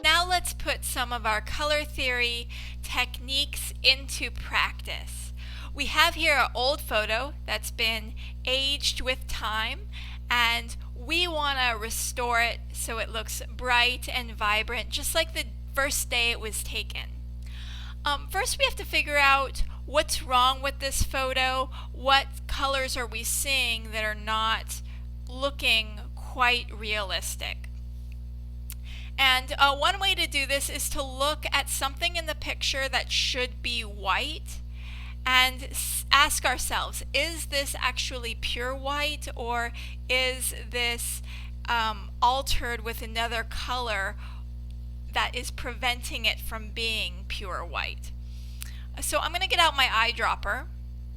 Now let's put some of our color theory techniques into practice. We have here an old photo that's been aged with time, and we want to restore it so it looks bright and vibrant, just like the first day it was taken. First, we have to figure out what's wrong with this photo. What colors are we seeing that are not looking quite realistic? And one way to do this is to look at something in the picture that should be white and ask ourselves, is this actually pure white, or is this altered with another color that is preventing it from being pure white? So I'm going to get out my eyedropper,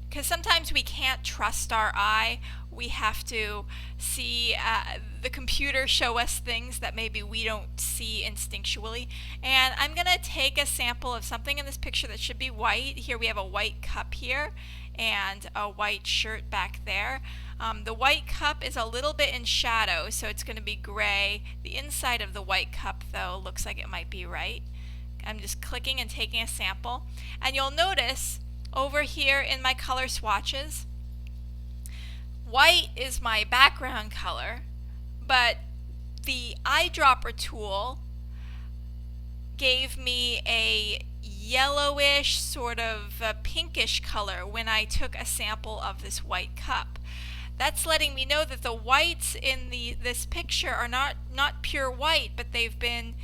because sometimes we can't trust our eye. We have to see the computer show us things that maybe we don't see instinctually. And I'm going to take a sample of something in this picture that should be white. Here we have a white cup here and a white shirt back there. The white cup is a little bit in shadow, so it's going to be gray. The inside of the white cup, though, looks like it might be right. I'm just clicking and taking a sample. And you'll notice over here in my color swatches, white is my background color, but the eyedropper tool gave me a yellowish, sort of a pinkish color when I took a sample of this white cup. That's letting me know that the whites in this picture are not pure white, but they've been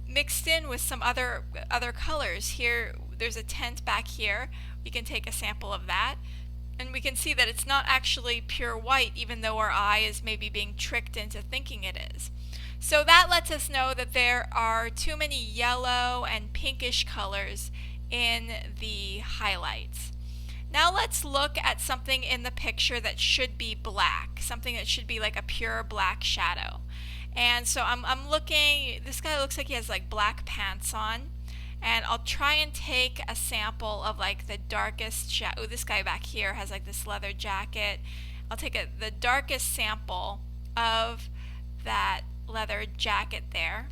mixed in with some other colors. Here there's a tint back here. We can take a sample of that, and we can see that it's not actually pure white, even though our eye is maybe being tricked into thinking it is. So that lets us know that there are too many yellow and pinkish colors in the highlights. Now let's look at something in the picture that should be black, something that should be like a pure black shadow. And so I'm looking, this guy looks like he has like black pants on, and I'll try and take a sample of like the darkest shadow. This guy back here has like this leather jacket. I'll take the darkest sample of that leather jacket there.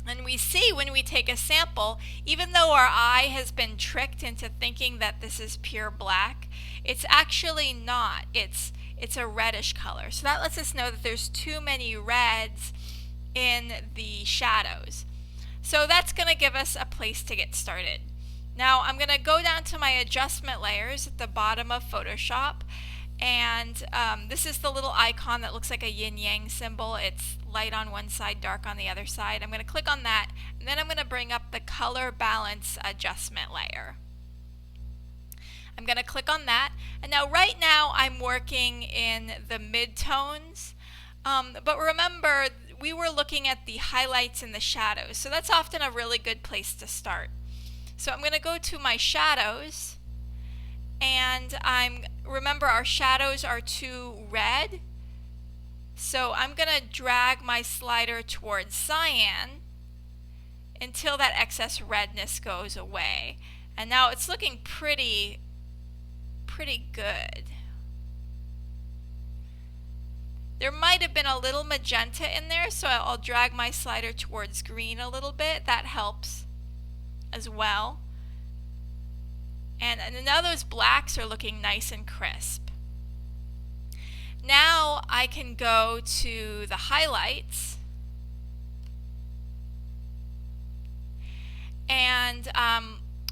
And we see when we take a sample, even though our eye has been tricked into thinking that this is pure black, it's actually not. It's a reddish color. So that lets us know that there's too many reds in the shadows. So that's going to give us a place to get started. Now I'm going to go down to my adjustment layers at the bottom of Photoshop, and this is the little icon that looks like a yin-yang symbol. It's light on one side, dark on the other side. I'm going to click on that, and then I'm going to bring up the color balance adjustment layer. I'm going to click on that, and now right now I'm working in the midtones, but remember we were looking at the highlights and the shadows, so that's often a really good place to start. So I'm going to go to my shadows, and remember our shadows are too red, so I'm going to drag my slider towards cyan until that excess redness goes away. And now it's looking pretty good. There might have been a little magenta in there, so I'll drag my slider towards green a little bit. That helps as well. And now those blacks are looking nice and crisp. Now I can go to the highlights, and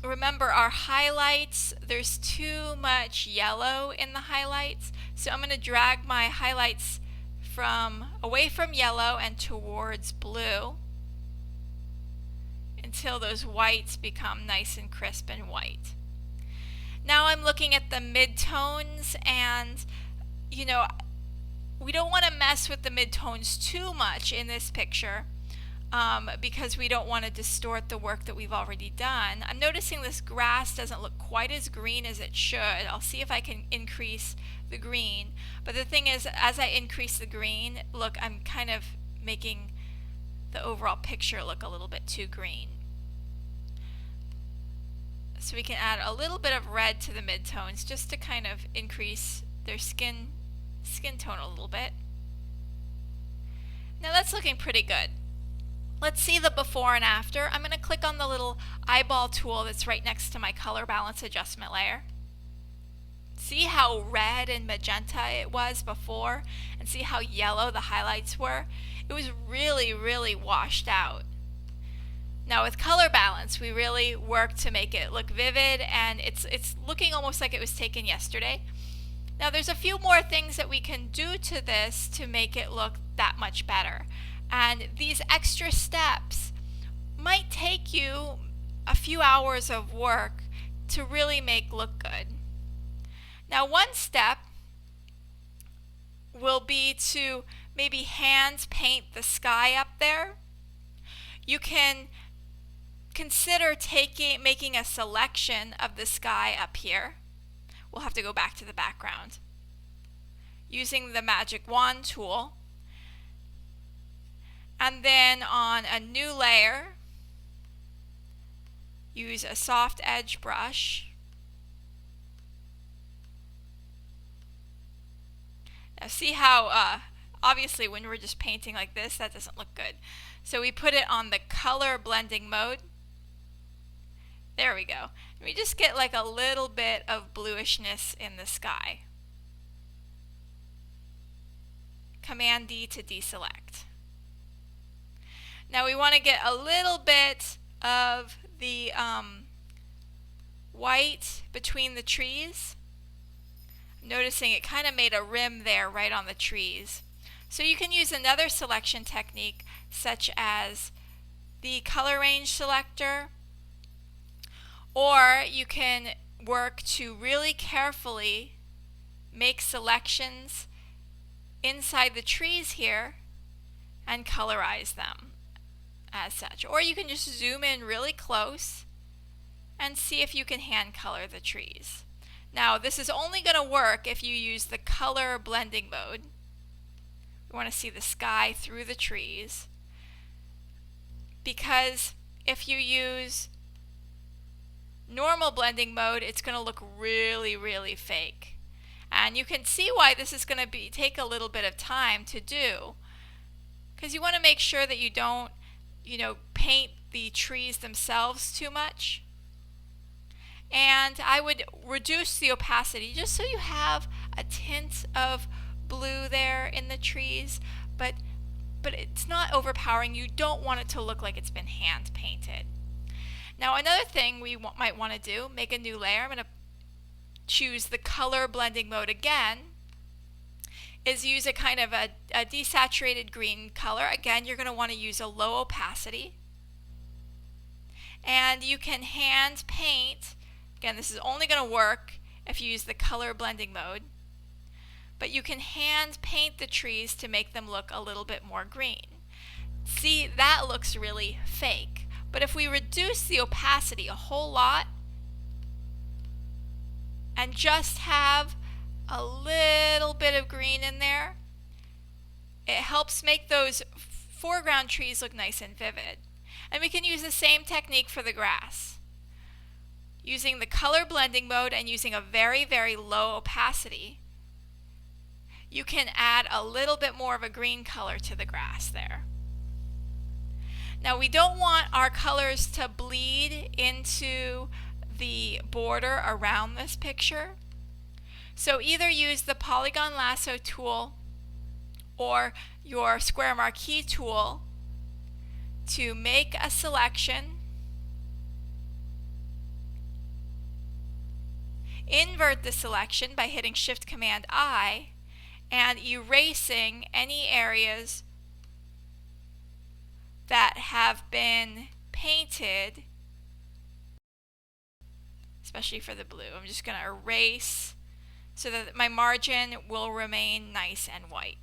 remember our highlights, there's too much yellow in the highlights, so I'm going to drag my highlights away from yellow and towards blue until those whites become nice and crisp and white. Now I'm looking at the midtones, and you know, we don't want to mess with the midtones too much in this picture because we don't want to distort the work that we've already done. I'm noticing this grass doesn't look quite as green as it should. I'll see if I can increase the green. But the thing is, as I increase the green, look, I'm kind of making the overall picture look a little bit too green. So we can add a little bit of red to the midtones just to kind of increase their skin tone a little bit. Now that's looking pretty good. Let's see the before and after. I'm going to click on the little eyeball tool that's right next to my color balance adjustment layer. See how red and magenta it was before, and see how yellow the highlights were? It was really washed out. Now with color balance, we really worked to make it look vivid, and it's looking almost like it was taken yesterday. Now there's a few more things that we can do to this to make it look that much better. And these extra steps might take you a few hours of work to really make look good. Now one step will be to maybe hand paint the sky up there. You can consider making a selection of the sky up here. We'll have to go back to the background. Using the magic wand tool. And then on a new layer, use a soft edge brush. Now see how obviously when we're just painting like this, that doesn't look good. So we put it on the color blending mode. There we go. We just get like a little bit of bluishness in the sky. Command D to deselect. Now we want to get a little bit of the white between the trees. I'm noticing it kind of made a rim there right on the trees. So you can use another selection technique such as the color range selector, or you can work to really carefully make selections inside the trees here and colorize them as such. Or you can just zoom in really close and see if you can hand color the trees. Now this is only going to work if you use the color blending mode. We want to see the sky through the trees, because if you use normal blending mode, it's going to look really fake. And you can see why this is going to take a little bit of time to do, because you want to make sure that you don't paint the trees themselves too much. And I would reduce the opacity just so you have a tint of blue there in the trees, but it's not overpowering. You don't want it to look like it's been hand painted. Now another thing we might want to do, make a new layer. I'm going to choose the color blending mode again, is use a kind of a desaturated green color. Again, you're going to want to use a low opacity. And you can hand paint. Again, this is only going to work if you use the color blending mode. But you can hand paint the trees to make them look a little bit more green. See, that looks really fake. But if we reduce the opacity a whole lot and just have a little bit of green in there, it helps make those foreground trees look nice and vivid. And we can use the same technique for the grass. Using the color blending mode and using a very low opacity, you can add a little bit more of a green color to the grass there. Now we don't want our colors to bleed into the border around this picture. So either use the polygon lasso tool or your square marquee tool to make a selection, invert the selection by hitting Shift Command I and erasing any areas that have been painted, especially for the blue. I'm just going to erase so that my margin will remain nice and white.